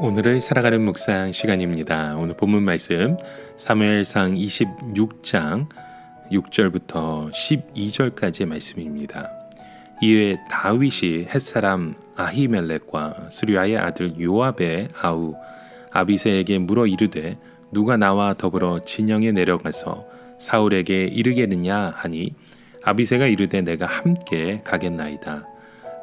오늘을 살아가는 묵상 시간입니다. 오늘 본문 말씀 사무엘상 26장 6절부터 12절까지의 말씀입니다. 이에 다윗이 햇사람 아히멜렉과 스루야의 아들 요압의 아우 아비새에게 물어 이르되 누가 나와 더불어 진영에 내려가서 사울에게 이르겠느냐 하니 아비새가 이르되 내가 함께 가겠나이다.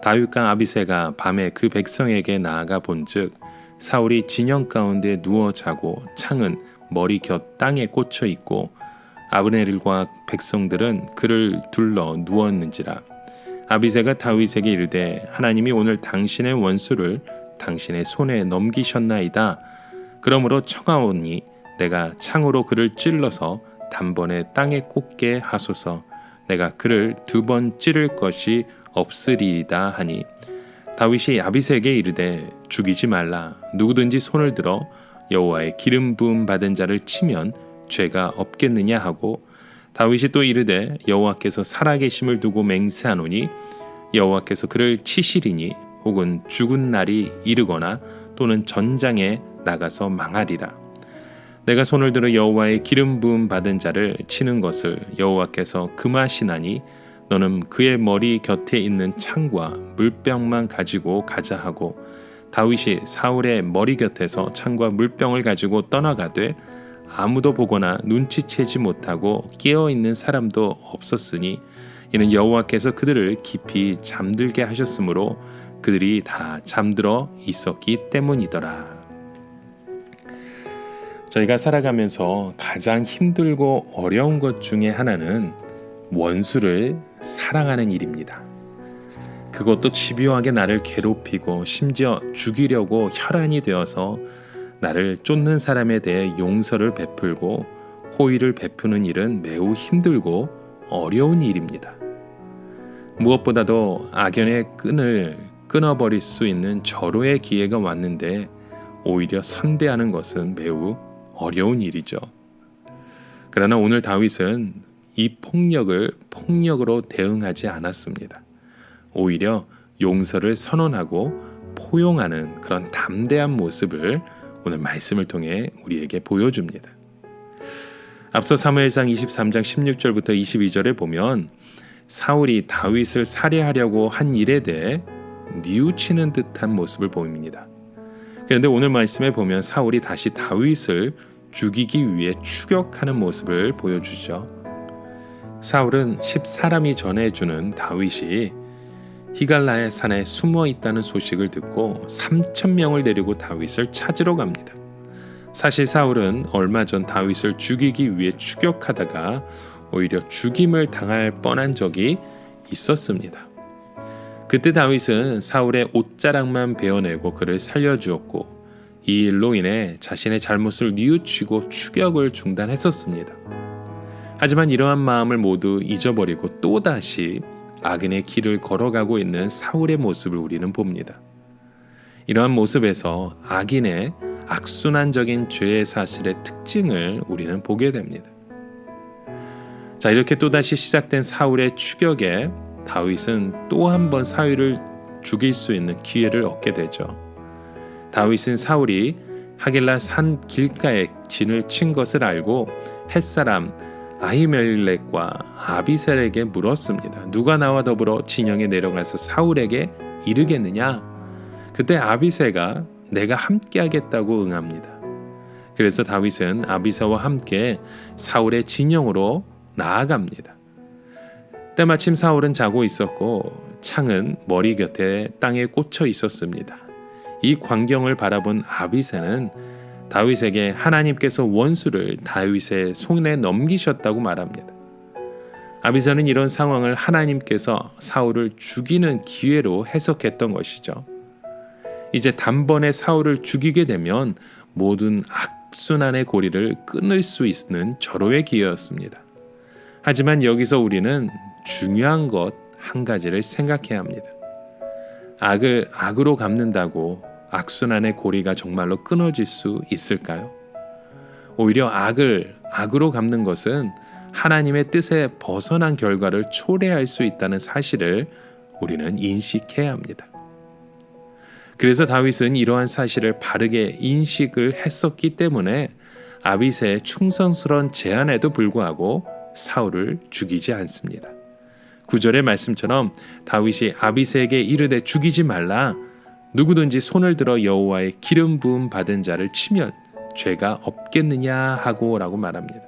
다윗과 아비새가 밤에 그 백성에게 나아가 본즉 사울이 진영 가운데 누워 자고 창은 머리 곁 땅에 꽂혀 있고 아브넬과 백성들은 그를 둘러 누웠는지라. 아비새가 다윗에게 이르되 하나님이 오늘 당신의 원수를 당신의 손에 넘기셨나이다. 그러므로 청하오니 내가 창으로 그를 찔러서 단번에 땅에 꽂게 하소서. 내가 그를 2번 찌를 것이 없으리이다 하니 다윗이 아비새에게 이르되 죽이지 말라. 누구든지 손을 들어 여호와의 기름 부음 받은 자를 치면 죄가 없겠느냐 하고 다윗이 또 이르되 여호와께서 살아계심을 두고 맹세하노니 여호와께서 그를 치시리니 혹은 죽은 날이 이르거나 또는 전장에 나가서 망하리라. 내가 손을 들어 여호와의 기름 부음 받은 자를 치는 것을 여호와께서 금하시나니 너는 그의 머리 곁에 있는 창과 물병만 가지고 가자 하고 다윗이 사울의 머리 곁에서 창과 물병을 가지고 떠나가되 아무도 보거나 눈치채지 못하고 깨어있는 사람도 없었으니 이는 여호와께서 그들을 깊이 잠들게 하셨으므로 그들이 다 잠들어 있었기 때문이더라. 저희가 살아가면서 가장 힘들고 어려운 것 중에 하나는 원수를 사랑하는 일입니다. 그것도 집요하게 나를 괴롭히고 심지어 죽이려고 혈안이 되어서 나를 쫓는 사람에 대해 용서를 베풀고 호의를 베푸는 일은 매우 힘들고 어려운 일입니다. 무엇보다도 악연의 끈을 끊어버릴 수 있는 절호의 기회가 왔는데 오히려 선대하는 것은 매우 어려운 일이죠. 그러나 오늘 다윗은 이 폭력을 폭력으로 대응하지 않았습니다. 오히려 용서를 선언하고 포용하는 그런 담대한 모습을 오늘 말씀을 통해 우리에게 보여줍니다. 앞서 사무엘상 23장 16절부터 22절에 보면 사울이 다윗을 살해하려고 한 일에 대해 뉘우치는 듯한 모습을 보입니다. 그런데 오늘 말씀에 보면 사울이 다시 다윗을 죽이기 위해 추격하는 모습을 보여주죠. 사울은 10사람이 전해주는 다윗이 히갈라의 산에 숨어 있다는 소식을 듣고 3,000명을 데리고 다윗을 찾으러 갑니다. 사실 사울은 얼마 전 다윗을 죽이기 위해 추격하다가 오히려 죽임을 당할 뻔한 적이 있었습니다. 그때 다윗은 사울의 옷자락만 베어내고 그를 살려주었고 이 일로 인해 자신의 잘못을 뉘우치고 추격을 중단했었습니다. 하지만 이러한 마음을 모두 잊어버리고 또다시 악인의 길을 걸어가고 있는 사울의 모습을 우리는 봅니다. 이러한 모습에서 악인의 악순환적인 죄의 사실의 특징을 우리는 보게 됩니다. 자, 이렇게 또다시 시작된 사울의 추격에 다윗은 또 한 번 사울을 죽일 수 있는 기회를 얻게 되죠. 다윗은 사울이 하길라 산 길가에 진을 친 것을 알고 햇사람 아히멜렉과 아비셀에게 물었습니다. 누가 나와 더불어 진영에 내려가서 사울에게 이르겠느냐? 그때 아비새가 내가 함께 하겠다고 응합니다. 그래서 다윗은 아비새와 함께 사울의 진영으로 나아갑니다. 때마침 사울은 자고 있었고 창은 머리 곁에 땅에 꽂혀 있었습니다. 이 광경을 바라본 아비새는 다윗에게 하나님께서 원수를 다윗의 손에 넘기셨다고 말합니다. 아비새는 이런 상황을 하나님께서 사울을 죽이는 기회로 해석했던 것이죠. 이제 단번에 사울을 죽이게 되면 모든 악순환의 고리를 끊을 수 있는 절호의 기회였습니다. 하지만 여기서 우리는 중요한 것 한 가지를 생각해야 합니다. 악을 악으로 갚는다고 악순환의 고리가 정말로 끊어질 수 있을까요? 오히려 악을 악으로 갚는 것은 하나님의 뜻에 벗어난 결과를 초래할 수 있다는 사실을 우리는 인식해야 합니다. 그래서 다윗은 이러한 사실을 바르게 인식을 했었기 때문에 아비새의 충성스러운 제안에도 불구하고 사울을 죽이지 않습니다. 9절의 말씀처럼 다윗이 아비새에게 이르되 죽이지 말라, 누구든지 손을 들어 여호와의 기름 부음 받은 자를 치면 죄가 없겠느냐 하고 라고 말합니다.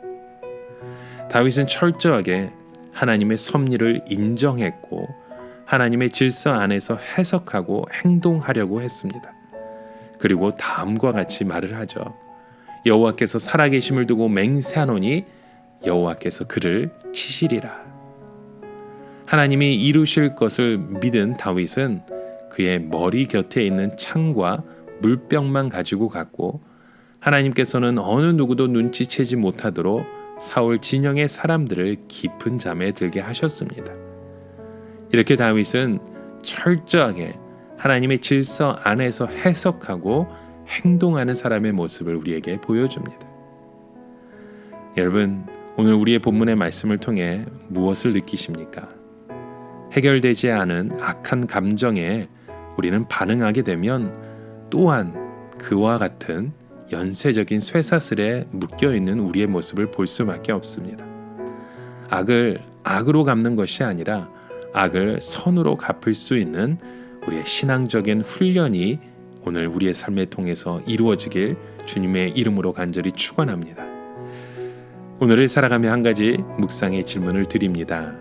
다윗은 철저하게 하나님의 섭리를 인정했고 하나님의 질서 안에서 해석하고 행동하려고 했습니다. 그리고 다음과 같이 말을 하죠. 여호와께서 살아계심을 두고 맹세하노니 여호와께서 그를 치시리라. 하나님이 이루실 것을 믿은 다윗은 그의 머리 곁에 있는 창과 물병만 가지고 갔고 하나님께서는 어느 누구도 눈치채지 못하도록 사울 진영의 사람들을 깊은 잠에 들게 하셨습니다. 이렇게 다윗은 철저하게 하나님의 질서 안에서 해석하고 행동하는 사람의 모습을 우리에게 보여줍니다. 여러분, 오늘 우리의 본문의 말씀을 통해 무엇을 느끼십니까? 해결되지 않은 악한 감정에 우리는 반응하게 되면 또한 그와 같은 연쇄적인 쇠사슬에 묶여있는 우리의 모습을 볼 수밖에 없습니다. 악을 악으로 갚는 것이 아니라 악을 선으로 갚을 수 있는 우리의 신앙적인 훈련이 오늘 우리의 삶을 통해서 이루어지길 주님의 이름으로 간절히 축원합니다. 오늘을 살아가며 한 가지 묵상의 질문을 드립니다.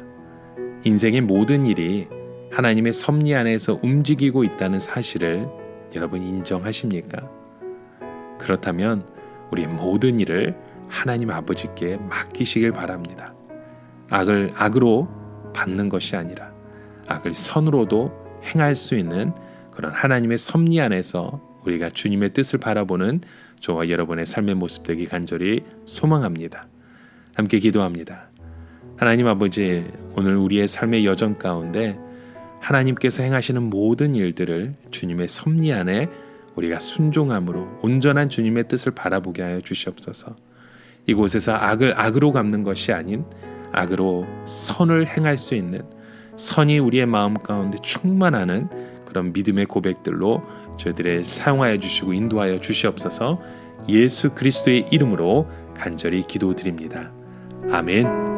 인생의 모든 일이 하나님의 섭리 안에서 움직이고 있다는 사실을 여러분 인정하십니까? 그렇다면 우리의 모든 일을 하나님 아버지께 맡기시길 바랍니다. 악을 악으로 받는 것이 아니라 악을 선으로도 행할 수 있는 그런 하나님의 섭리 안에서 우리가 주님의 뜻을 바라보는 저와 여러분의 삶의 모습 되기 간절히 소망합니다. 함께 기도합니다. 하나님 아버지, 오늘 우리의 삶의 여정 가운데 하나님께서 행하시는 모든 일들을 주님의 섭리 안에 우리가 순종함으로 온전한 주님의 뜻을 바라보게 하여 주시옵소서. 이곳에서 악을 악으로 갚는 것이 아닌 악으로 선을 행할 수 있는, 선이 우리의 마음 가운데 충만하는 그런 믿음의 고백들로 저희들을 사용하여 주시고 인도하여 주시옵소서. 예수 그리스도의 이름으로 간절히 기도드립니다. 아멘.